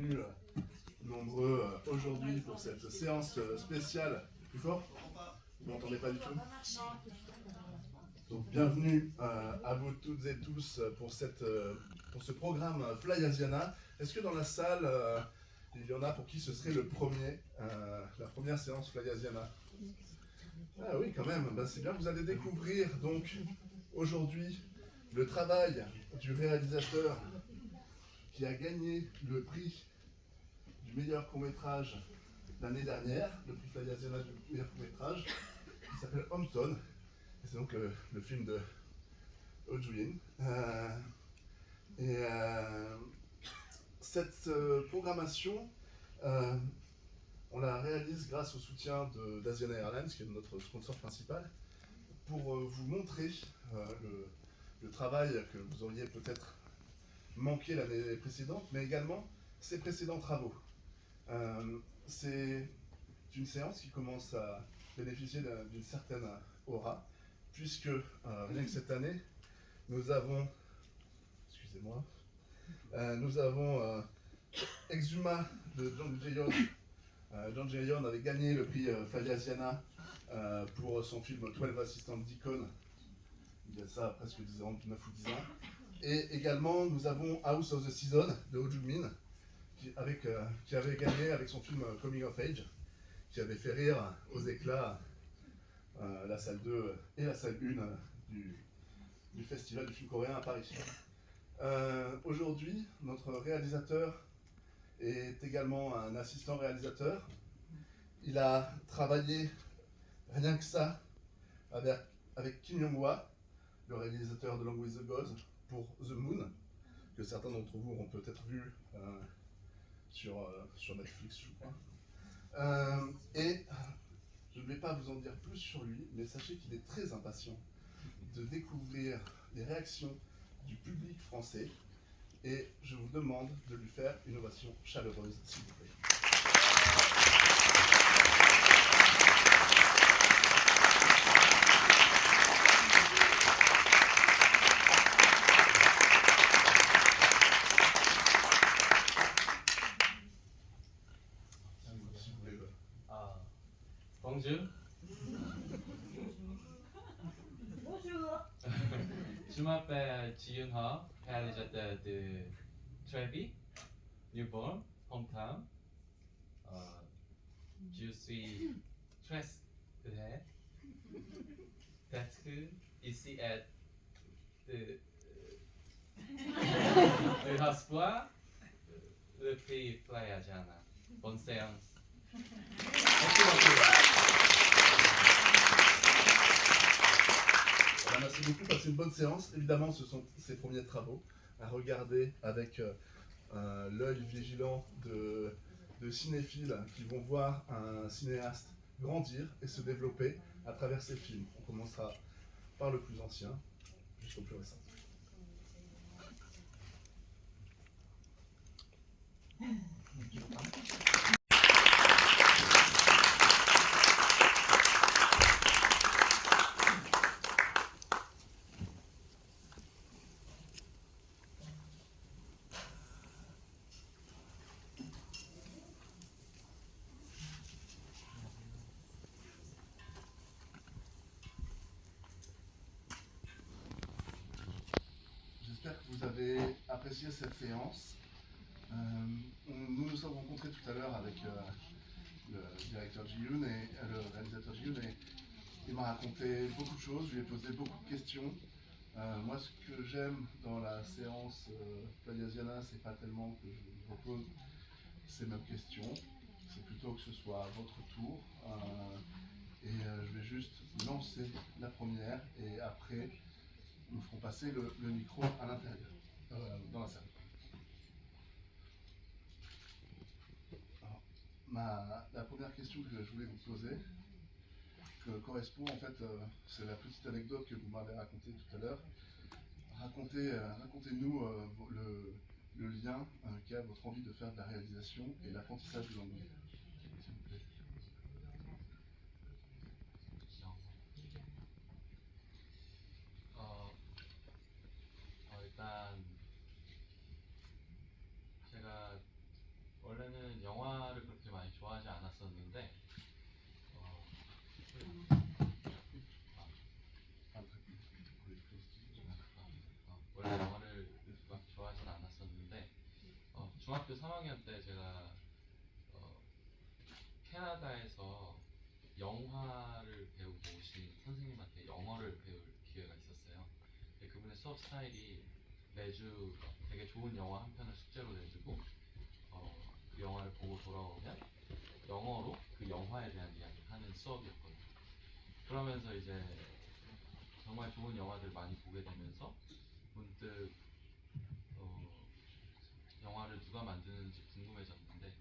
venus nombreux aujourd'hui pour cette séance spéciale. Plus fort? Vous m'entendez pas du tout? Donc bienvenue à vous toutes et tous pour ce programme Fly Asiana. Est-ce que dans la salle, il y en a pour qui ce serait la première séance Fly Asiana? Ah oui, quand même, ben, c'est bien, vous allez découvrir donc aujourd'hui le travail du réalisateur qui a gagné le prix du meilleur court-métrage l'année dernière, le prix Fly Asiana du meilleur court-métrage, qui s'appelle Hampton. Et c'est donc le film de Oh Joo-in. Cette programmation, on la réalise grâce au soutien d'Asiana Airlines, qui est notre sponsor principal, pour vous montrer le travail que vous auriez peut-être manqué l'année précédente, mais également ses précédents travaux. C'est une séance qui commence à bénéficier d'une certaine aura, puisque rien que cette année, nous avons, excusez-moi, nous avons Exuma de Jang Jae-yeon. Jang Jae-yeon avait gagné le prix Fly Asiana pour son film 12 Assistant Deacon, il y a ça presque 9 ou 10 ans. Et également, nous avons House of the Season de Oh Joo-min, qui avait gagné avec son film Coming of Age, qui avait fait rire aux éclats la salle 2 et la salle 1 du festival du film coréen à Paris. Aujourd'hui, notre réalisateur est également un assistant réalisateur. Il a travaillé rien que ça avec Kim Yong-hwa, le réalisateur de Along with the Gods, pour The Moon, que certains d'entre vous auront peut-être vu sur Netflix, je crois. Et je ne vais pas vous en dire plus sur lui, mais sachez qu'il est très impatient de découvrir les réactions du public français, et je vous demande de lui faire une ovation chaleureuse, s'il vous plaît. Bonjour. Bonjour. Je m'appelle Ji Eun-ho, réalisateur de Trevi, Newborn, Hometown. Je suis très heureux d'être ici de recevoir le prix Fly Asiana. Bonne séance. Merci beaucoup. Merci beaucoup, passez une bonne séance. Évidemment, ce sont ses premiers travaux à regarder avec l'œil vigilant de cinéphiles qui vont voir un cinéaste grandir et se développer à travers ses films. On commencera par le plus ancien jusqu'au plus récent. J'espère que vous avez apprécié cette séance. Nous nous sommes rencontrés tout à l'heure avec le directeur Ji-Yoon et le réalisateur Ji-Yoon, et il m'a raconté beaucoup de choses, je lui ai posé beaucoup de questions. Moi, ce que j'aime dans la séance Fly Asiana, c'est pas tellement que je vous repose ces mêmes questions, c'est plutôt que ce soit à votre tour. Je vais juste lancer la première, et après, nous ferons passer le micro à l'intérieur, dans la salle. Alors, la première question que je voulais vous poser, que correspond en fait, c'est la petite anecdote que vous m'avez racontée tout à l'heure. Racontez-nous le lien qu'il y a à votre envie de faire de la réalisation et l'apprentissage de l'anglais, s'il vous plaît. 일단 제가 않았었는데 원래 영화를 막 좋아하진 않았었는데 중학교 3학년 때 제가 캐나다에서 영화를 배우고 오신 선생님한테 영어를 배울 기회가 있었어요. 근데 그분의 수업 스타일이 매주 되게 좋은 영화 한 편을 숙제로 내주고 그 영화를 보고 돌아오면 영어로 그 영화에 대한 이야기를 하는 수업이었거든요. 그러면서 이제 정말 좋은 영화들 많이 보게 되면서 문득 영화를 누가 만드는지 궁금해졌는데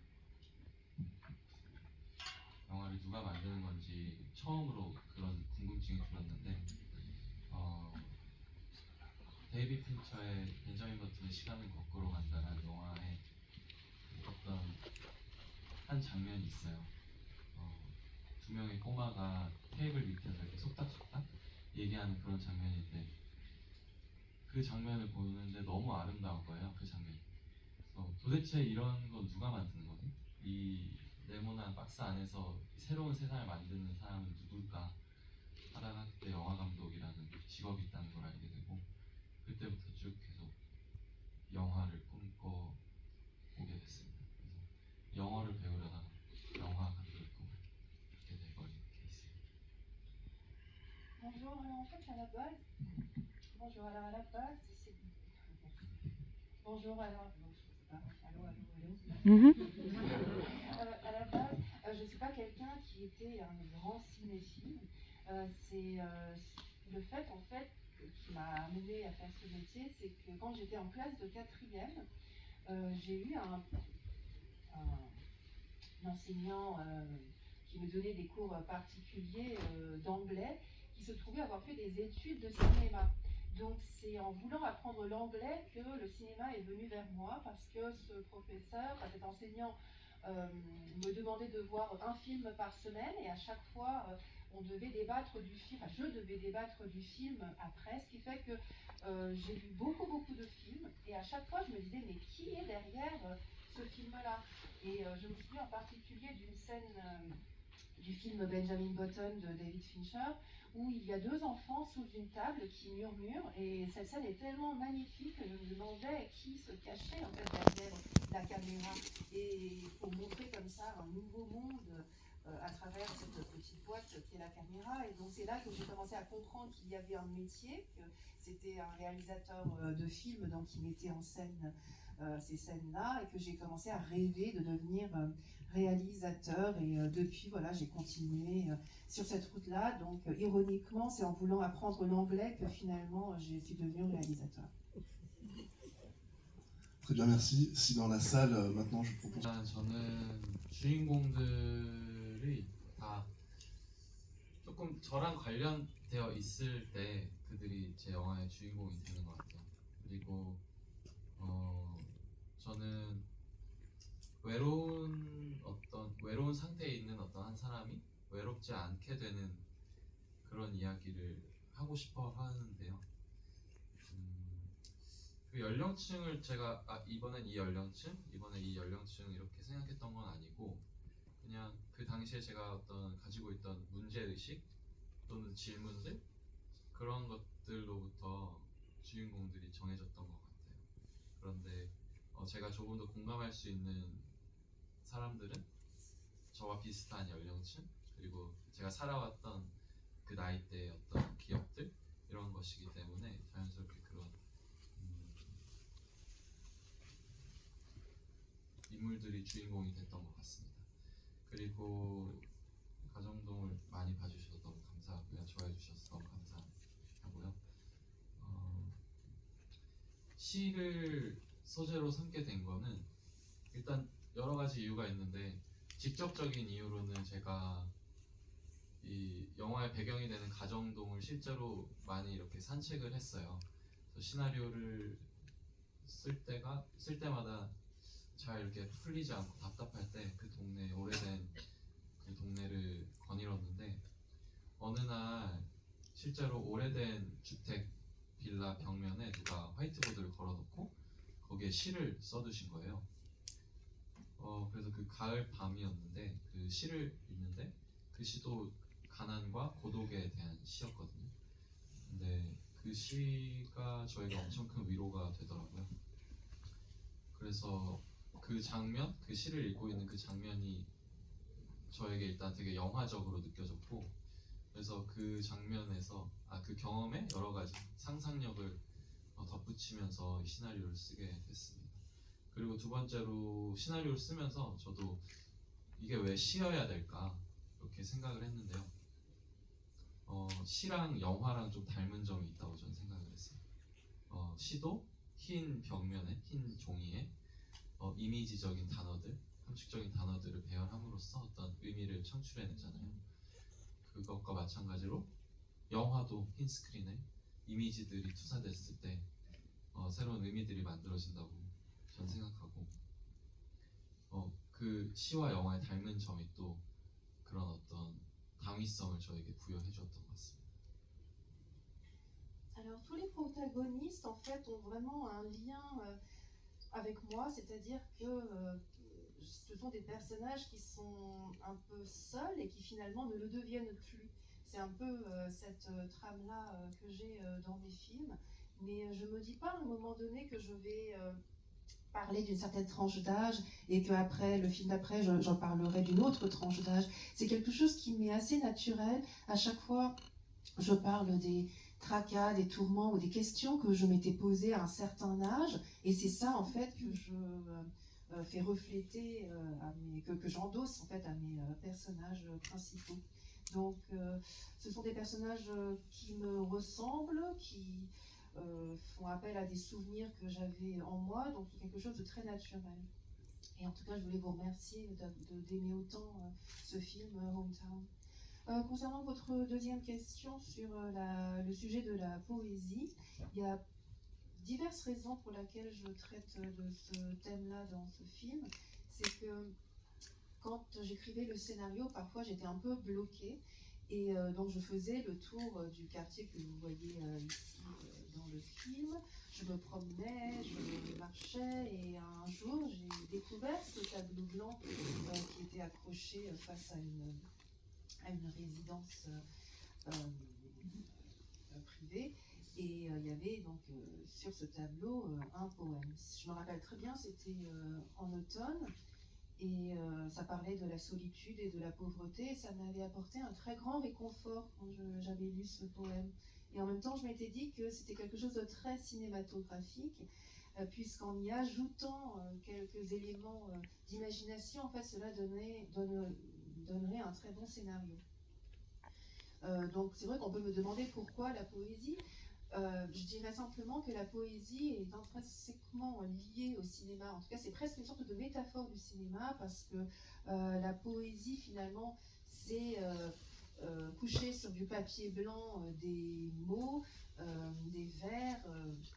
영화를 누가 만드는 건지 처음으로 그런 궁금증이 들었는데 데이비드 핀처의 벤자민 버튼의 시간은 거꾸로 간다라는 영화에 어떤 한 장면이 있어요. 두 명의 꼬마가 테이블 밑에서 이렇게 속닥속닥 얘기하는 그런 장면인데 그 장면을 보는데 너무 아름다운 거예요. 그 장면이. 도대체 이런 건 누가 만드는 거지? 이 네모난 박스 안에서 새로운 세상을 만드는 사람은 누굴까 하다가 그때 영화 감독이라는 직업이 있다는 걸 알게 되고 그때부터 쭉 계속 영화를 꿈꿔 보게 됐습니다. 그래서 영어를 배우려다가 영화 감독의 꿈을 갖게 돼버린 케이스입니다. Bonjour, alors en fait à la base, bonjour, alors à la base, c'est... Bonjour, alors, non, je sais pas, allô, allô, allô. À la base, je ne suis pas quelqu'un qui était un grand cinéphile. C'est le fait, en fait, qui m'a amené à faire ce métier, c'est que quand j'étais en classe de quatrième, j'ai eu un enseignant qui me donnait des cours particuliers d'anglais, qui se trouvait avoir fait des études de cinéma. Donc c'est en voulant apprendre l'anglais que le cinéma est venu vers moi, parce que ce professeur, cet enseignant, me demandait de voir un film par semaine, et à chaque fois on devait débattre du film, enfin je devais débattre du film après, ce qui fait que j'ai vu beaucoup de films, et à chaque fois je me disais mais qui est derrière ce film-là? Et je me souviens en particulier d'une scène du film Benjamin Button de David Fincher, où il y a deux enfants sous une table qui murmurent, et cette scène est tellement magnifique que je me demandais qui se cachait en fait derrière la caméra, et pour montrer comme ça un nouveau monde à travers cette petite boîte qui est la caméra. Et donc c'est là que j'ai commencé à comprendre qu'il y avait un métier, que c'était un réalisateur de films donc qui mettait en scène ces scènes-là, et que j'ai commencé à rêver de devenir réalisateur, et depuis voilà j'ai continué sur cette route-là. Donc ironiquement c'est en voulant apprendre l'anglais que finalement je suis devenue réalisateur. Très bien, merci. Si dans la salle, maintenant je propose... 저는 주인공들이 다 조금 저랑 관련되어 있을 때 그들이 제 영화의 주인공이 되는 것 같아요. 그리고 저는 외로운 상태에 있는 어떤 한 사람이 외롭지 않게 되는 그런 이야기를 하고 싶어 하는데요. 그 연령층을 제가 이번엔 이 연령층, 이번에 이 연령층 이렇게 생각했던 건 아니고 그냥 그 당시에 제가 어떤 가지고 있던 문제의식 또는 질문들 그런 것들로부터 주인공들이 정해졌던 것 같아요. 그런데 제가 조금 더 공감할 수 있는 사람들은 저와 비슷한 연령층, 그리고 제가 살아왔던 그 나이대의 어떤 기억들 이런 것이기 때문에 자연스럽게 그런 인물들이 주인공이 됐던 것 같습니다. 그리고 가정동을 많이 봐주셔서 너무 감사하고요. 좋아해 주셔서 너무 감사하고요. 시를 소재로 삼게 된 거는 일단 여러 가지 이유가 있는데 직접적인 이유로는 제가 이 영화의 배경이 되는 가정동을 실제로 많이 이렇게 산책을 했어요. 그래서 시나리오를 쓸 때마다 잘 이렇게 풀리지 않고 답답할 때 그 동네 오래된 그 동네를 거닐었는데 어느 날 실제로 오래된 주택 빌라 벽면에 누가 화이트보드를 걸어놓고 거기에 시를 써두신 거예요. 그래서 그 가을 밤이었는데 그 시를 읽는데 그 시도 가난과 고독에 대한 시였거든요. 근데 그 시가 저에게 엄청 큰 위로가 되더라고요. 그래서 그 장면, 그 시를 읽고 있는 그 장면이 저에게 일단 되게 영화적으로 느껴졌고, 그래서 그 장면에서 그 경험에 여러 가지 상상력을 덧붙이면서 이 시나리오를 쓰게 됐습니다. 그리고 두 번째로 시나리오를 쓰면서 저도 이게 왜 시여야 될까 이렇게 생각을 했는데요. 시랑 영화랑 좀 닮은 점이 있다고 저는 생각을 했어요. 시도 흰 벽면에, 흰 종이에 이미지적인 단어들, 함축적인 단어들을 배열함으로써 어떤 의미를 창출해내잖아요. 그것과 마찬가지로 영화도 흰 스크린에 이미지들이 투사됐을 때 새로운 의미들이 만들어진다고 저는 생각하고, 그 시와 영화의 닮은 점이 또 그런 어떤 당위성을 저에게 부여해주었던 것 같습니다. Alors tous les protagonistes en fait ont vraiment un lien avec moi, c'est-à-dire que ce sont des personnages qui sont un peu seuls et qui finalement ne le deviennent plus. C'est un peu cette trame-là que j'ai dans mes films, mais je me dis pas à un moment donné que je vais parler d'une certaine tranche d'âge et qu'après, le film d'après, j'en parlerai d'une autre tranche d'âge. C'est quelque chose qui m'est assez naturel. À chaque fois, je parle des tracas, des tourments ou des questions que je m'étais posées à un certain âge, et c'est ça en fait que je fais refléter, que j'endosse en fait à mes personnages principaux. Donc ce sont des personnages qui me ressemblent, qui font appel à des souvenirs que j'avais en moi, donc c'est quelque chose de très naturel. Et en tout cas, je voulais vous remercier d'aimer autant ce film Hometown. Concernant votre deuxième question sur le sujet de la poésie, il y a diverses raisons pour lesquelles je traite de ce thème-là dans ce film. C'est que quand j'écrivais le scénario, parfois j'étais un peu bloquée, et donc je faisais le tour du quartier que vous voyez ici dans le film. Je me promenais, je marchais, et un jour j'ai découvert ce tableau blanc qui était accroché face à une résidence privée, et il y avait donc sur ce tableau un poème. Je me rappelle très bien, c'était en automne, et ça parlait de la solitude et de la pauvreté, et ça m'avait apporté un très grand réconfort quand j'avais lu ce poème. Et en même temps, je m'étais dit que c'était quelque chose de très cinématographique, puisqu'en y ajoutant quelques éléments d'imagination, en fait, cela donnerait un très bon scénario. Donc c'est vrai qu'on peut me demander pourquoi la poésie. Je dirais simplement que la poésie est intrinsèquement liée au cinéma. En tout cas, c'est presque une sorte de métaphore du cinéma, parce que la poésie, finalement, c'est coucher sur du papier blanc des mots, des vers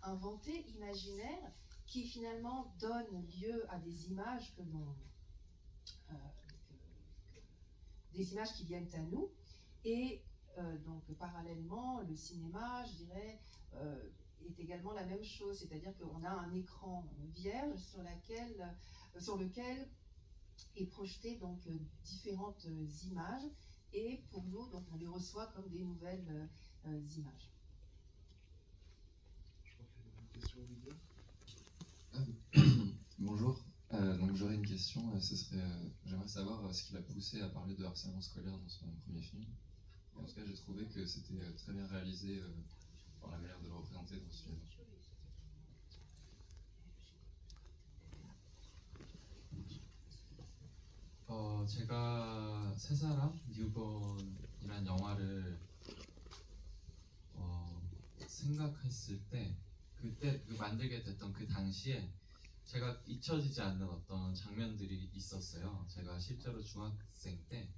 inventés, imaginaires, qui finalement donnent lieu à des images des images qui viennent à nous. Et donc parallèlement, le cinéma, je dirais, est également la même chose, c'est-à-dire qu'on a un écran vierge sur lequel est projeté donc différentes images, et pour nous, donc, on les reçoit comme des nouvelles images. Je crois qu'il y a une question, Olivier. Bonjour, donc j'aurais une question, j'aimerais savoir ce qui l'a poussé à parler de harcèlement scolaire dans son premier film. Et en tout cas, j'ai trouvé que c'était très bien réalisé par la manière de le représenter dans ce film. 제가 세 사람 뉴본이란 영화를 생각했을 때, 그때 만들게 됐던 그 당시에 제가 잊혀지지 않는 어떤 장면들이 있었어요. 제가 실제로 중학생 때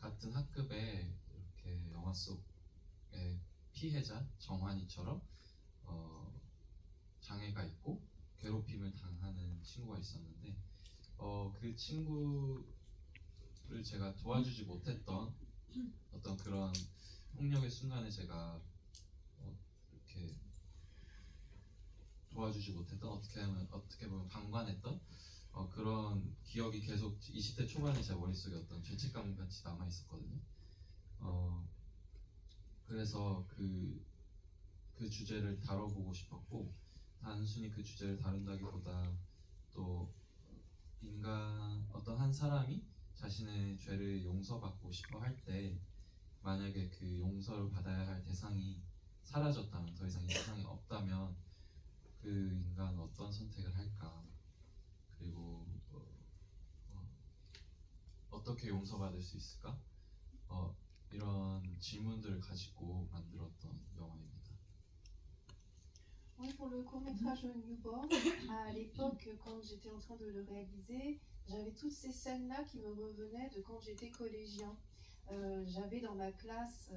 같은 학급에 이렇게 영화 속의 피해자 정환이처럼 장애가 있고 괴롭힘을 당하는 친구가 있었는데, 그 친구를 제가 도와주지 못했던 어떤 그런 폭력의 순간에 제가 이렇게 도와주지 못했던, 어떻게 보면 방관했던 그런 기억이 계속 20대 초반에 제 머릿속에 어떤 죄책감 같이 남아 있었거든요. 그래서 그 주제를 다뤄보고 싶었고, 단순히 그 주제를 다룬다기보다 또 어떤 한 사람이 자신의 죄를 용서받고 싶어 할 때, 만약에 그 용서를 받아야 할 대상이 사라졌다면, 더 이상 이 세상에 없다면 그 인간은 어떤 선택을 할까, 그리고 어떻게 용서받을 수 있을까, 이런 질문들을 가지고 만들었던 영화입니다. Oui, pour le court-métrage Newborn, à l'époque, quand j'étais en train de le réaliser, j'avais toutes ces scènes-là qui me revenaient de quand j'étais collégien. J'avais dans ma classe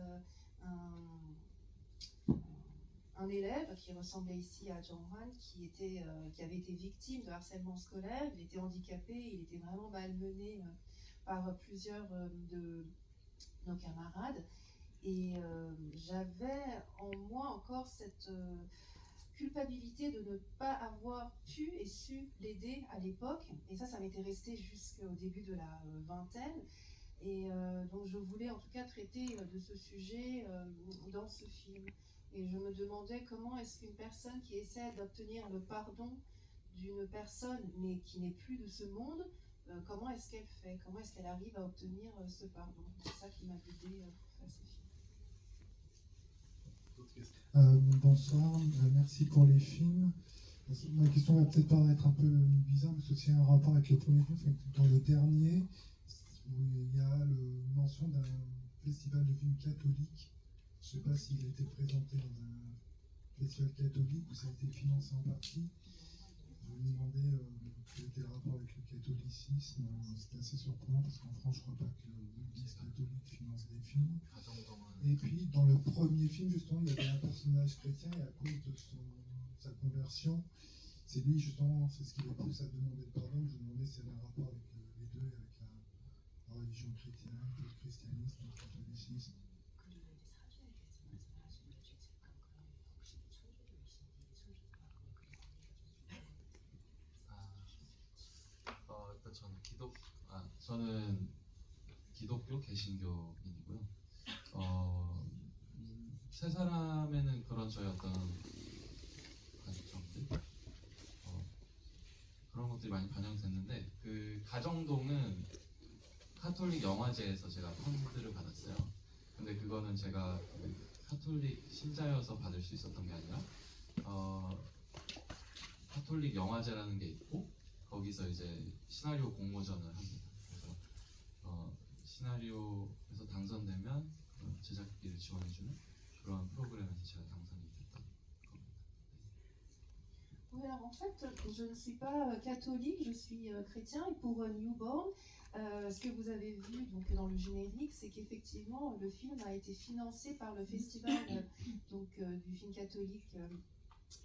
un élève qui ressemblait ici à Jonghan, qui avait été victime de harcèlement scolaire. Il était handicapé, il était vraiment malmené par plusieurs de nos camarades. Et j'avais en moi encore cette culpabilité de ne pas avoir pu et su l'aider à l'époque. Et ça m'était resté jusqu'au début de la vingtaine. Et donc je voulais en tout cas traiter de ce sujet dans ce film. Et je me demandais comment est-ce qu'une personne qui essaie d'obtenir le pardon d'une personne mais qui n'est plus de ce monde, comment est-ce qu'elle fait? Comment est-ce qu'elle arrive à obtenir ce pardon? C'est ça qui m'a guidée pour faire ce film. D'autres questions? Bonsoir, merci pour les films. Ma question va peut-être paraître un peu bizarre, mais c'est aussi un rapport avec le premier film. Dans le dernier, où il y a la mention d'un festival de films catholique. Je ne sais pas s'il a été présenté dans un festival catholique ou ça a été financé en partie. Je me demandais quel était le rapport avec le catholicisme. C'était assez surprenant parce qu'en France, je ne crois pas que l'Église catholique finance des films. Et puis, dans le premier film, justement, il y avait un personnage chrétien et à cause de sa conversion, c'est lui, justement, c'est ce qui le pousse à demander le pardon. Je me demandais s'il y avait un rapport avec les deux, avec la religion chrétienne, le christianisme, le catholicisme. 일단 저는 기독교 개신교인이고요. 세 사람에는 그런 저희 어떤 가족점들 그런 것들이 많이 반영됐는데, 그 가정동은 카톨릭 영화제에서 제가 펀드를 받았어요. 근데 그거는 제가 그 카톨릭 신자여서 받을 수 있었던 게 아니라 카톨릭 영화제라는 게 있고 거기서 이제 시나리오 공모전을 합니다. 그래서 시나리오에서 당선되면 제작비를 지원해주는 그런 프로그램에서 제가 당선이 됐던 겁니다. Oui, alors en fait, je ne suis pas catholique, je suis chrétien. Et pour Newborn, ce que vous avez vu donc, dans le générique, c'est qu'effectivement, le film a été financé par le festival du film catholique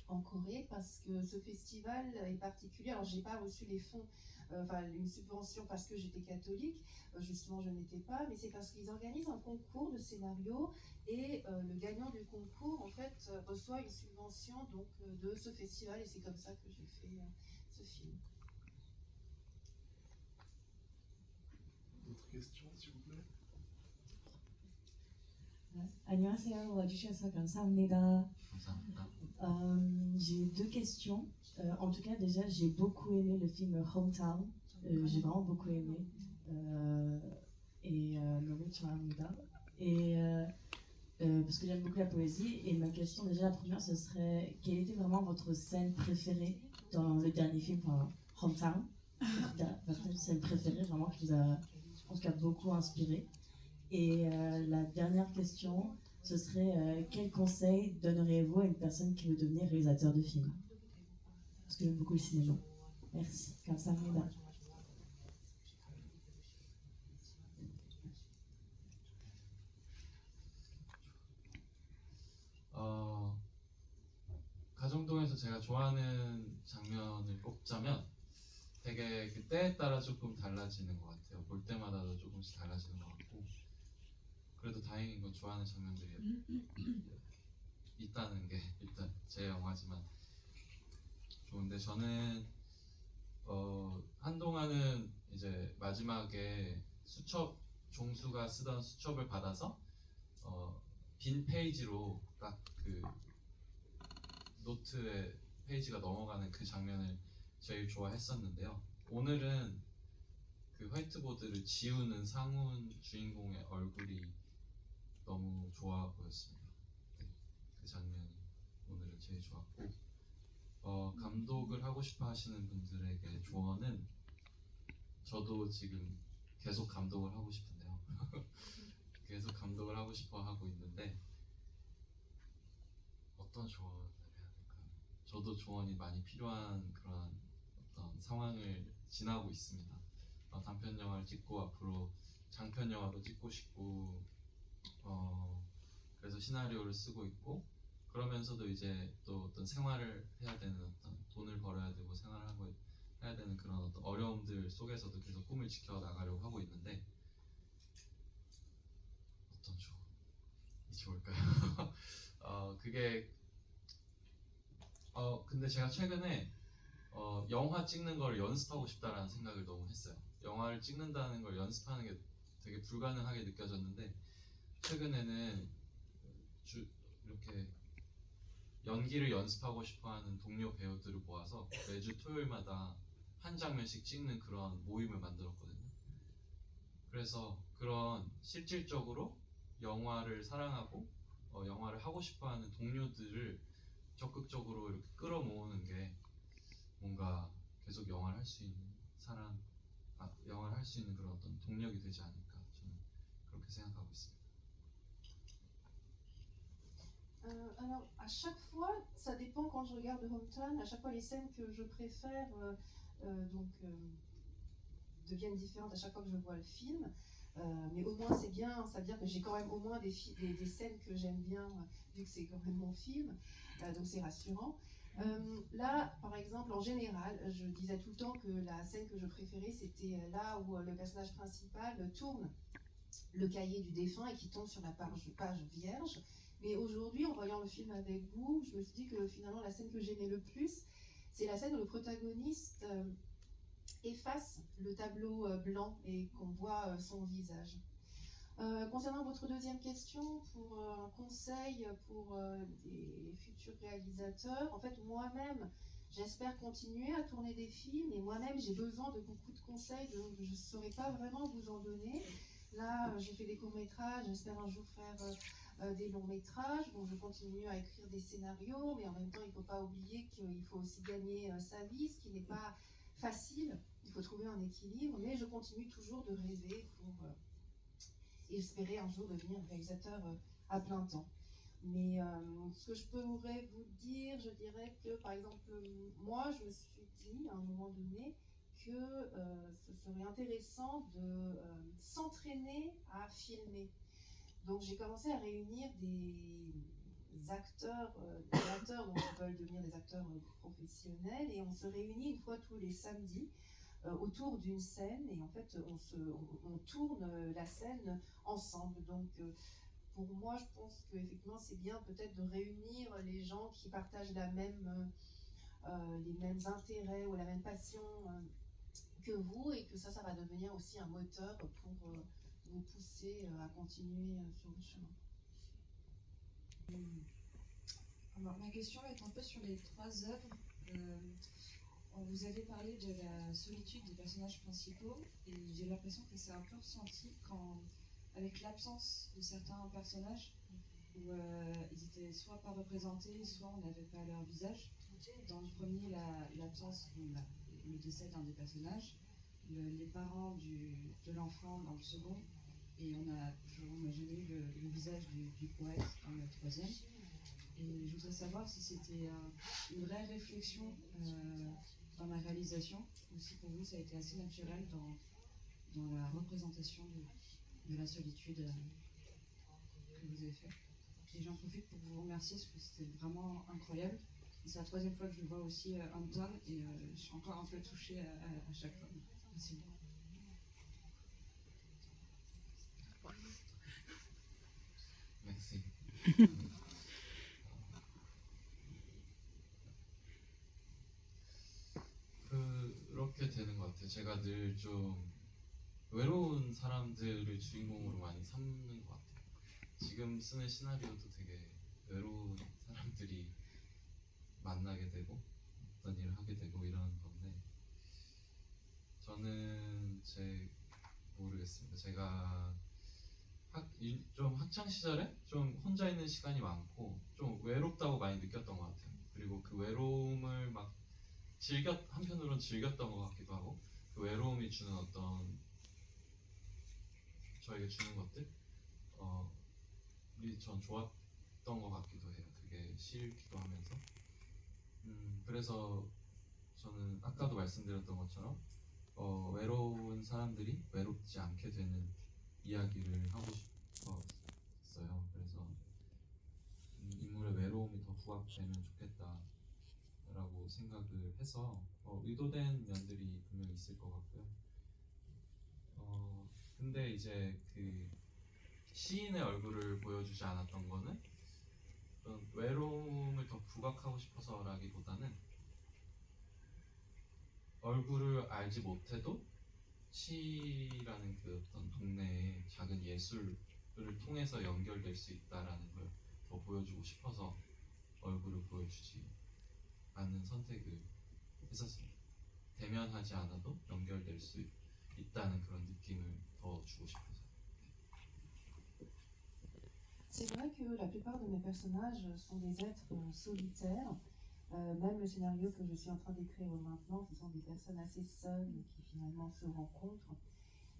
en Corée, parce que ce festival est particulier. Alors, j'ai pas reçu les fonds, une subvention parce que j'étais catholique, justement je n'étais pas, mais c'est parce qu'ils organisent un concours de scénario et le gagnant du concours en fait reçoit une subvention donc de ce festival, et c'est comme ça que j'ai fait ce film. D'autres questions, s'il vous plaît? 안녕하세요. 와주셔서 감사합니다. 감사합니다. J'ai deux questions. En tout cas, déjà, j'ai beaucoup aimé le film Hometown. J'ai vraiment beaucoup aimé. Et parce que j'aime beaucoup la poésie. Et ma question, déjà, la première, ce serait quelle était vraiment votre scène préférée dans le dernier film, enfin, Hometown? Votre scène préférée, vraiment, qui vous a, je pense, qui a beaucoup inspiré. Et la dernière question, ce serait quel conseil donneriez-vous à une personne qui veut devenir réalisateur de films? Parce que j'aime beaucoup le cinéma. Merci. 감사합니다. 가정동에서 제가 좋아하는 장면을 뽑자면 되게 그 때에 따라 조금 달라지는 것 같아요. 볼 때마다도 조금씩 달라지는 것 같고, 그래도 다행인 건 좋아하는 장면들이 있다는 게 일단 제 영화지만 좋은데, 저는 한동안은 이제 마지막에 수첩 종수가 쓰던 수첩을 받아서 빈 페이지로 딱 그 노트의 페이지가 넘어가는 그 장면을 제일 좋아했었는데요. 오늘은 그 화이트보드를 지우는 상훈 주인공의 얼굴이 너무 좋아 보였습니다. 네, 그 장면이 오늘은 제일 좋았고 감독을 하고 싶어 하시는 분들에게 조언은 저도 지금 계속 감독을 하고 싶은데요. 계속 감독을 하고 싶어 하고 있는데 어떤 조언을 해야 될까요? 저도 조언이 많이 필요한 그런 어떤 상황을 지나고 있습니다. 단편 영화를 찍고 앞으로 장편 영화도 찍고 싶고 그래서 시나리오를 쓰고 있고 그러면서도 이제 또 어떤 생활을 해야 되는 어떤 돈을 벌어야 되고 생활을 하고 해야 되는 그런 어떤 어려움들 속에서도 계속 꿈을 지켜 나가려고 하고 있는데 어떤 조언이 좋을까요? 그게 근데 제가 최근에 영화 찍는 걸 연습하고 싶다라는 생각을 너무 했어요. 영화를 찍는다는 걸 연습하는 게 되게 불가능하게 느껴졌는데 최근에는 이렇게 연기를 연습하고 싶어하는 동료 배우들을 모아서 매주 토요일마다 한 장면씩 찍는 그런 모임을 만들었거든요. 그래서 그런 실질적으로 영화를 사랑하고 영화를 하고 싶어하는 동료들을 적극적으로 이렇게 끌어모으는 게 뭔가 계속 영화를 할 수 있는 영화를 할 수 있는 그런 어떤 동력이 되지 않을까 저는 그렇게 생각하고 있습니다. Alors, à chaque fois, ça dépend quand je regarde Hometown, à chaque fois les scènes que je préfère deviennent différentes à chaque fois que je vois le film. Mais au moins c'est bien, ça veut dire que j'ai quand même au moins des scènes que j'aime bien, vu que c'est quand même mon film, donc c'est rassurant. Là, par exemple, en général, je disais tout le temps que la scène que je préférais, c'était là où le personnage principal tourne le cahier du défunt et qui tombe sur la page vierge. Mais aujourd'hui, en voyant le film avec vous, je me suis dit que finalement la scène que j'aimais le plus, c'est la scène où le protagoniste efface le tableau blanc et qu'on voit son visage. Concernant votre deuxième question, pour un conseil pour des futurs réalisateurs, en fait moi-même j'espère continuer à tourner des films et moi-même j'ai besoin de beaucoup de conseils, donc je ne saurais pas vraiment vous en donner. Là j'ai fait des courts-métrages, j'espère un jour faire des longs-métrages, donc je continue à écrire des scénarios, mais en même temps il ne faut pas oublier qu'il faut aussi gagner sa vie, ce qui n'est pas facile, il faut trouver un équilibre, mais je continue toujours de rêver pour et espérer un jour devenir réalisateur à plein temps. Mais ce que je pourrais vous dire, je dirais que par exemple, moi je me suis dit à un moment donné que ce serait intéressant de s'entraîner à filmer. Donc j'ai commencé à réunir des acteurs donc qui veulent devenir des acteurs professionnels et on se réunit une fois tous les samedis autour d'une scène et en fait on tourne la scène ensemble. Donc pour moi je pense qu'effectivement c'est bien peut-être de réunir les gens qui partagent les mêmes intérêts ou la même passion que vous et que ça va devenir aussi un moteur pour vous pousser à continuer sur le chemin. Alors, ma question est un peu sur les trois œuvres. Vous avez parlé de la solitude des personnages principaux et j'ai l'impression que c'est un peu ressenti avec l'absence de certains personnages où ils étaient soit pas représentés, soit on n'avait pas leur visage. Dans le premier, l'absence, le décès d'un des personnages, les parents de l'enfant dans le second, et on n'a jamais eu le visage du poète dans le troisième. Et je voudrais savoir si c'était une vraie réflexion dans la réalisation, ou si pour vous ça a été assez naturel dans la représentation de la solitude que vous avez fait. Et j'en profite pour vous remercier parce que c'était vraiment incroyable. C'est la troisième fois que je le vois aussi Anton et je suis encore un peu touchée à chaque fois. Merci beaucoup. Merci. 그렇게 되는 것 같아요. 제가 늘 좀 외로운 사람들을 주인공으로 많이 삼는 것 같아요. 지금 쓰는 시나리오도 되게 외로운 사람들이 만나게 되고 어떤 일을 하게 되고 이러는 건데, 저는 모르겠습니다. 제가 좀 학창 시절에 좀 혼자 있는 시간이 많고 좀 외롭다고 많이 느꼈던 것 같아요. 그리고 그 외로움을 막 한편으로는 즐겼던 것 같기도 하고, 그 외로움이 주는 어떤 저에게 주는 것들, 전 좋았던 것 같기도 해요. 그게 싫기도 하면서. 그래서 저는 아까도 말씀드렸던 것처럼 외로운 사람들이 외롭지 않게 되는 이야기를 하고 싶었어요. 그래서 인물의 외로움이 더 부각되면 좋겠다라고 생각을 해서 의도된 면들이 분명히 있을 것 같고요. 근데 이제 그 시인의 얼굴을 보여주지 않았던 거는 어떤 외로움을 더 부각하고 싶어서라기보다는 얼굴을 알지 못해도 시라는 그 어떤 동네의 작은 예술을 통해서 연결될 수 있다라는 걸 더 보여주고 싶어서 얼굴을 보여주지 않는 선택을 했었습니다. 대면하지 않아도 연결될 수 있다는 그런 느낌을 더 주고 싶어서. C'est vrai que la plupart de mes personnages sont des êtres solitaires. Même le scénario que je suis en train d'écrire maintenant, ce sont des personnes assez seules qui finalement se rencontrent.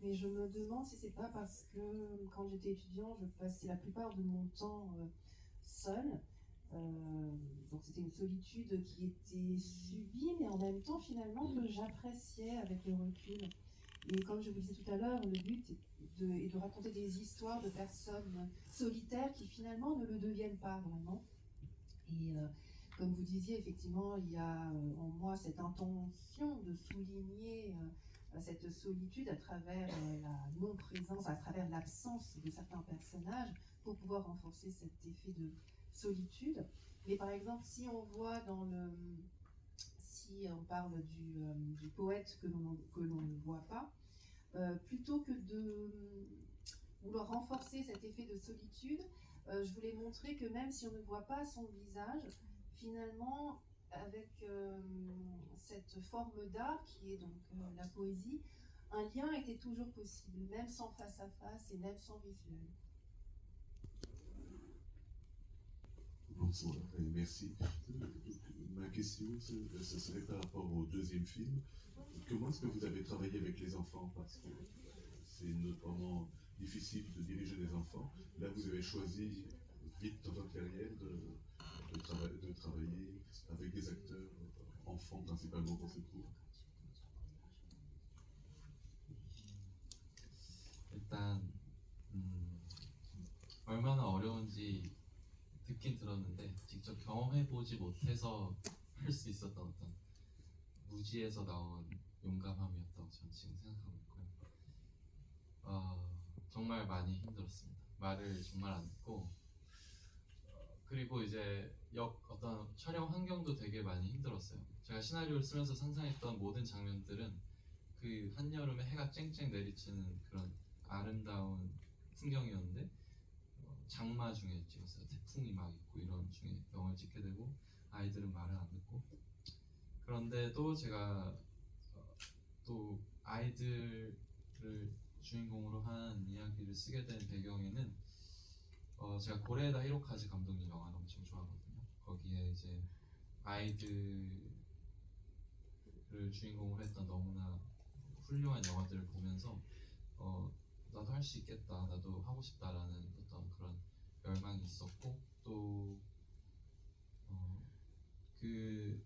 Mais je me demande si c'est pas parce que quand j'étais étudiant, je passais la plupart de mon temps seule. Donc c'était une solitude qui était subie, mais en même temps finalement que j'appréciais avec le recul. Et comme je vous disais tout à l'heure, le but est de raconter des histoires de personnes solitaires qui finalement ne le deviennent pas vraiment. Et comme vous disiez, effectivement, il y a en moi cette intention de souligner cette solitude à travers la non-présence, à travers l'absence de certains personnages pour pouvoir renforcer cet effet de solitude. Mais par exemple, si on voit si on parle du poète que l'on ne voit pas, plutôt que de vouloir renforcer cet effet de solitude, je voulais montrer que même si on ne voit pas son visage, finalement, avec cette forme d'art qui est donc la poésie, un lien était toujours possible, même sans face à face et même sans visuel. Bonsoir et merci. Ma question, ce serait par rapport au deuxième film. Comment est-ce que vous avez travaillé avec les enfants? Parce que c'est notamment difficile de diriger des enfants. Là, vous avez choisi, vite dans votre carrière, de travailler avec des acteurs enfants principalement pour cette cours. 일단 얼마나 어려운지 듣긴 들었는데 직접 경험해보지 못해서 할 수 있었던 어떤 무지에서 나온 용감함이었다고 저는 지금 생각하고 있고요. 정말 많이 힘들었습니다. 말을 정말 안 듣고, 그리고 이제 어떤 촬영 환경도 되게 많이 힘들었어요. 제가 시나리오를 쓰면서 상상했던 모든 장면들은 그 한여름에 해가 쨍쨍 내리치는 그런 아름다운 풍경이었는데 장마 중에 찍었어요. 태풍이 막 있고 이런 중에 영화를 찍게 되고 아이들은 말을 안 듣고, 그런데도 제가 또 아이들을 주인공으로 한 이야기를 쓰게 된 배경에는 제가 고레에다 히로카즈 감독님 영화를 엄청 좋아하거든요. 거기에 이제 아이들을 주인공으로 했던 너무나 훌륭한 영화들을 보면서 나도 할 수 있겠다, 나도 하고 싶다라는 어떤 그런 열망이 있었고, 또 그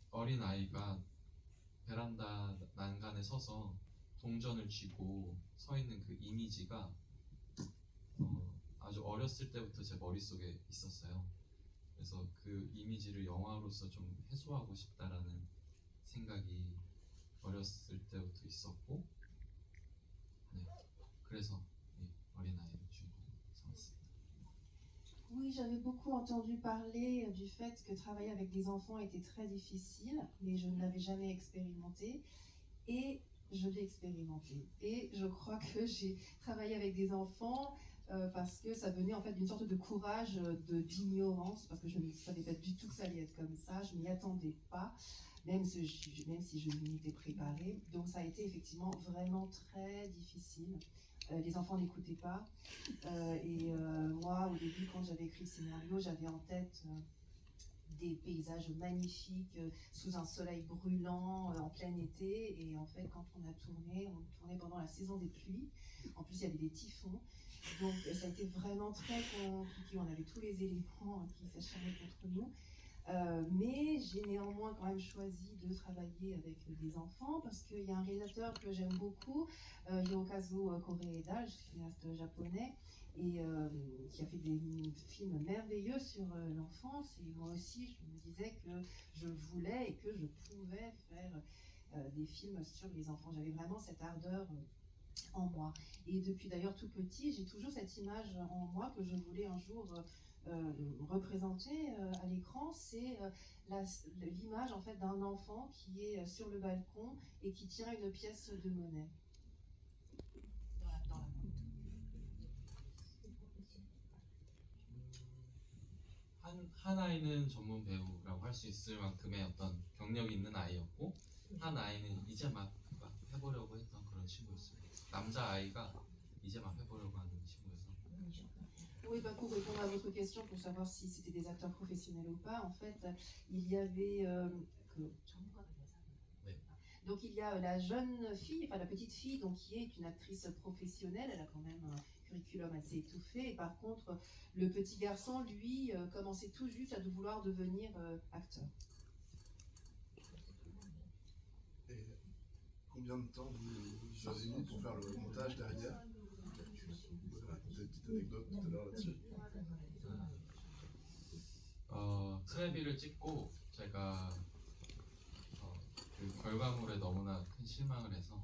어린 아이가 베란다 난간에 서서 동전을 쥐고 서 있는 그 이미지가 아주 어렸을 때부터 제 머릿속에 있었어요. 그래서 그 이미지를 영화로서 좀 해소하고 싶다라는 생각이 어렸을 때부터 있었고, 네, 그래서 이 어린아이를 주인공으로 삼았습니다. Oui, j'avais beaucoup entendu parler du fait que travailler avec des enfants était très difficile, mais je ne l'avais jamais expérimenté. et je l'ai expérimenté. Et je crois que j'ai travaillé avec des enfants parce que ça venait en fait d'une sorte de courage, d'ignorance, parce que je ne savais pas du tout que ça allait être comme ça, je m'y attendais pas, même si je m'y étais préparée. Donc ça a été effectivement vraiment très difficile. Les enfants n'écoutaient pas. Moi, au début, quand j'avais écrit le scénario, j'avais en tête des paysages magnifiques sous un soleil brûlant en plein été. Et en fait, quand on tournait pendant la saison des pluies. En plus, il y avait des typhons. Donc, ça a été vraiment très compliqué. On avait tous les éléments qui s'acharnaient contre nous. Mais j'ai néanmoins quand même choisi de travailler avec des enfants parce qu'il y a un réalisateur que j'aime beaucoup, Hirokazu Koreeda, cinéaste japonais, et qui a fait des films merveilleux sur l'enfance. Et moi aussi, je me disais que je voulais et que je pouvais faire des films sur les enfants. J'avais vraiment cette ardeur en moi. Et depuis d'ailleurs tout petit, j'ai toujours cette image en moi que je voulais un jour représenter à l'écran. C'est l'image en fait d'un enfant qui est sur le balcon et qui tient une pièce de monnaie dans la main. 한 아이는 전문 배우라고 할 수 있을 만큼의 어떤 경력이 있는 아이였고, 한 아이는 이제 막 해보려고 했던 그런 친구였어요. 남자 아이가 이제 막 해보려고 하는 친구여서. Oui, bah pour répondre à votre question, pour savoir si c'était des acteurs professionnels ou pas, en fait, il y avait donc il y a la jeune fille, enfin la petite fille, donc qui est une actrice professionnelle. Elle a quand même un curriculum assez étouffé. Et par contre, le petit garçon, lui, commençait tout juste à vouloir devenir acteur. Et combien de temps vous avez mis pour faire le montage derrière? Vous avez raconté une petite anecdote tout à l'heure là-dessus. 트레비를 찍고 제가 그 결과물에 너무나 큰 실망을 해서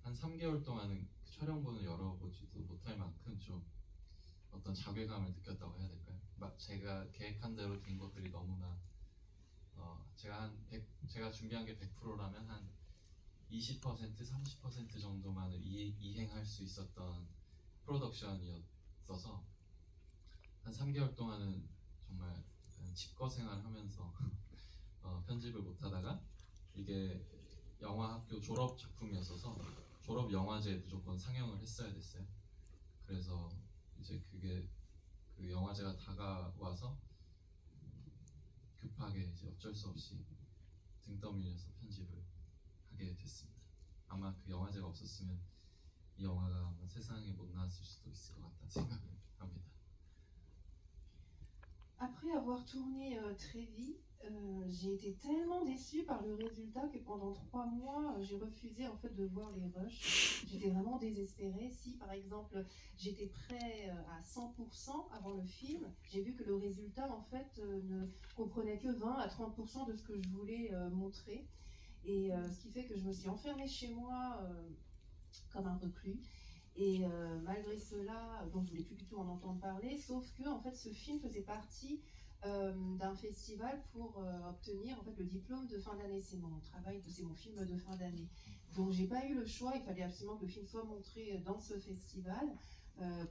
한 3개월 동안은 그 촬영본을 열어보지도 못할 만큼 좀 어떤 자괴감을 느꼈다고 해야 될까요? 제가 계획한 대로 된 것들이 너무나 제가 준비한 게 100%라면 한 20%, 30% 정도만을 이행할 수 있었던 프로덕션이었어서 한 3개월 동안은 정말 집거생활 하면서 편집을 못하다가, 이게 영화학교 졸업 작품이었어서 졸업 영화제에 무조건 상영을 했어야 됐어요. 그래서 이제 그게 그 영화제가 다가와서 급하게 이제 어쩔 수 없이 등 떠밀려서 편집을 하게 됐습니다. 아마 그 영화제가 없었으면 이 영화가 아마 세상에 못 나왔을 수도 있을 것 같다는 생각을 합니다. Après avoir tourné très vite, j'ai été tellement déçue par le résultat que pendant 3 mois, j'ai refusé en fait de voir les rushs. J'étais vraiment désespérée. Si par exemple j'étais prêt à 100% avant le film, j'ai vu que le résultat en fait ne comprenait que 20 à 30% de ce que je voulais montrer. Et ce qui fait que je me suis enfermée chez moi comme un reclus. Et malgré cela, donc je voulais plus du tout en entendre parler, sauf que en fait ce film faisait partie d'un festival pour obtenir en fait le diplôme de fin d'année. C'est mon travail, c'est mon film de fin d'année. Donc j'ai pas eu le choix, il fallait absolument que le film soit montré dans ce festival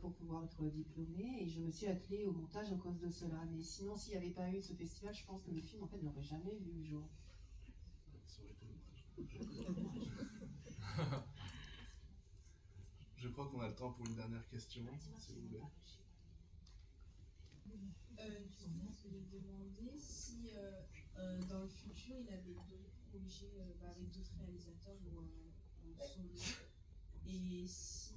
pour pouvoir être diplômé, et je me suis attelée au montage à cause de cela. Mais sinon, s'il n'y avait pas eu ce festival, je pense que le film en fait n'aurait jamais vu le jour. Ça aurait été dommage. Je crois qu'on a le temps pour une dernière question, si vous voulez. Justement, je voulais demander si dans le futur il avait d'autres projets avec d'autres réalisateurs ou en solo, et si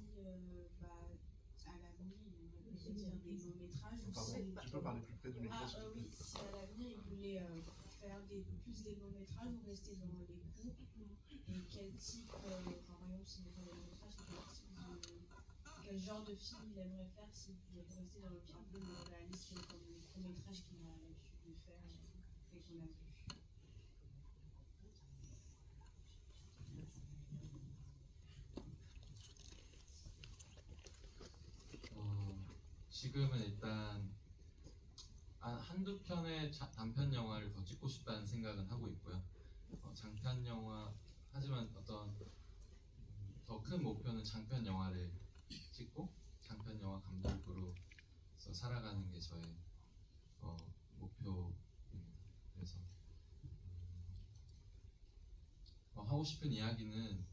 à l'avenir il aurait peut-être faire des longs métrages. Pardon, tu peux parler plus près du micro? Oui, si à l'avenir il voulait faire plus des longs métrages ou rester dans les courts, et quel type, par exemple si il veut faire des longs métrages, quel genre de film il aimerait faire s'il pouvait rester dans un peu le réalisme comme les courts-métrages qu'il a l'habitude de faire et qu'on a vu. 지금은 일단 한두 편의 단편 영화를 더 찍고 싶다는 생각은 하고 있고요. 장편 영화 하지만 어떤 더 큰 목표는 장편 영화를 찍고 장편 영화 감독으로서 살아가는 게 저의 목표입니다. 그래서 하고 싶은 이야기는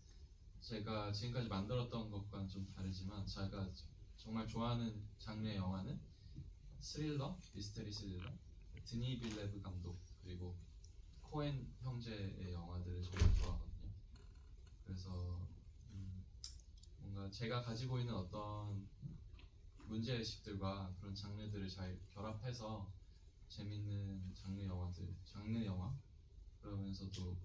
제가 지금까지 만들었던 것과는 좀 다르지만 제가 정말 좋아하는 장르의 영화는 스릴러, 미스터리 스릴러, 드니 빌레브 감독 그리고 코엔 형제의 영화들을 정말 좋아하거든요. 그래서 뭔가 제가 가지고 있는 어떤 문제의식들과 그런 장르들을 잘 결합해서 재밌는 장르 영화 그러면서도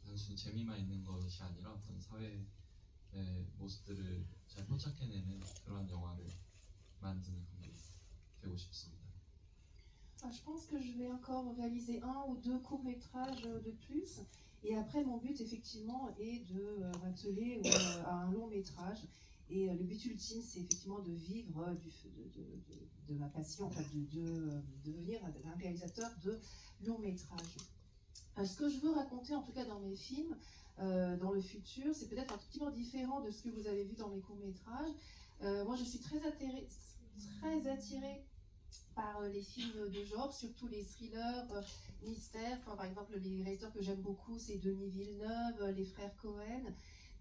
단순히 재미만 있는 것이 아니라 어떤 사회의 모습들을 잘 포착해내는 그런 영화를 만드는 감독이 되고 싶습니다. Je pense que je vais encore réaliser 1 ou 2 courts-métrages de plus. Et après, mon but, effectivement, est de m'atteler à un long-métrage. Et le but ultime, c'est effectivement de vivre de ma passion, en fait, de devenir un réalisateur de long-métrage. Ce que je veux raconter, en tout cas dans mes films, dans le futur, c'est peut-être un petit peu différent de ce que vous avez vu dans mes courts-métrages. Moi, je suis très attirée par les films de genre, surtout les thrillers, mystères. Par exemple, les réalisateurs que j'aime beaucoup, c'est Denis Villeneuve, les frères Cohen.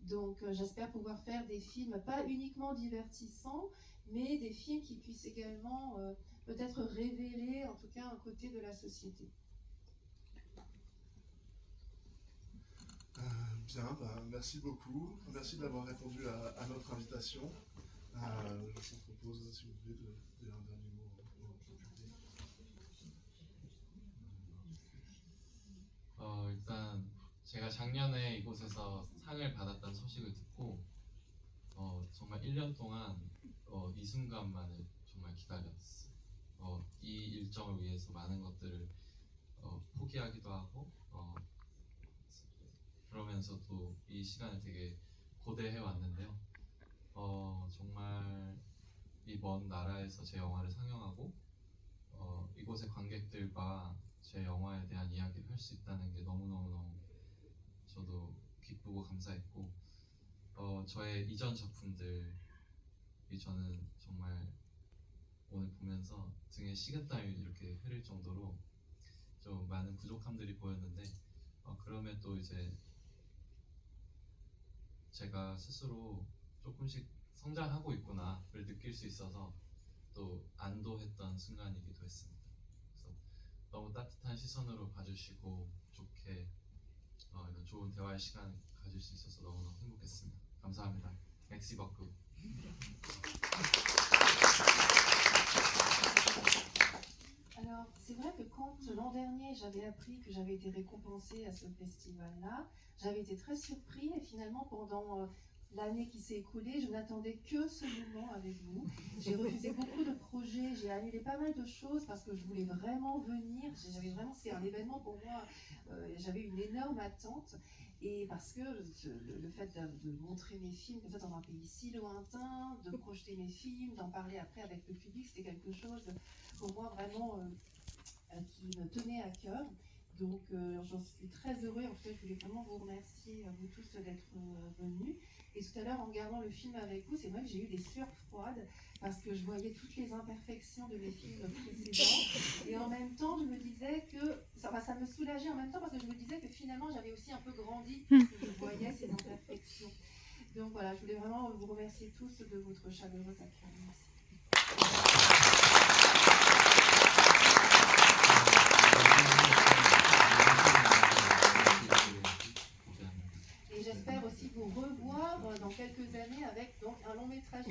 Donc j'espère pouvoir faire des films pas uniquement divertissants, mais des films qui puissent également peut-être révéler en tout cas un côté de la société. Bien, merci beaucoup. Merci d'avoir répondu à notre invitation. Je vous propose, si vous voulez, de dire un dernier mot au public. 일단 제가 작년에 이곳에서 상을 받았다는 소식을 듣고 정말 1년 동안 이 순간만을 정말 기다렸어요. 이 일정을 위해서 많은 것들을 포기하기도 하고 그러면서도 이 시간을 되게 고대해 왔는데요. 정말 이 먼 나라에서 제 영화를 상영하고 이곳의 관객들과 제 영화에 대한 이야기를 할 수 있다는 게 너무너무 저도 기쁘고 감사했고 저의 이전 작품들이 저는 정말 오늘 보면서 등에 식은땀이 이렇게 흐를 정도로 좀 많은 부족함들이 보였는데 그럼에도 이제 제가 스스로 조금씩 성장하고 있구나를 느낄 수 있어서 또 안도했던 순간이기도 했습니다. 그래서 너무 따뜻한 시선으로 봐주시고 좋게 이런 좋은 대화의 시간 가질 수 있어서 너무너무 행복했습니다. 감사합니다. 맥시 버크. Alors, c'est vrai que quand l'an dernier j'avais appris que j'avais été récompensée à ce festival-là, j'avais été très surpris et finalement pendant l'année qui s'est écoulée, je n'attendais que ce moment avec vous. J'ai refusé beaucoup de projets, j'ai annulé pas mal de choses parce que je voulais vraiment venir. C'est un événement pour moi, j'avais une énorme attente. Et parce que le fait de montrer mes films comme ça dans un pays si lointain, de projeter mes films, d'en parler après avec le public, c'était quelque chose pour moi vraiment qui me tenait à cœur. Donc j'en suis très heureuse. En fait, je voulais vraiment vous remercier, vous tous, d'être venus. Et tout à l'heure, en regardant le film avec vous, c'est vrai que j'ai eu des sueurs froides parce que je voyais toutes les imperfections de mes films précédents. Et en même temps, je me disais que ça me soulageait en même temps parce que je me disais que finalement, j'avais aussi un peu grandi parce que je voyais ces imperfections. Donc voilà, je voulais vraiment vous remercier tous de votre chaleureuse accueil. Merci. Et j'espère aussi vous revoir dans quelques années avec donc un long métrage.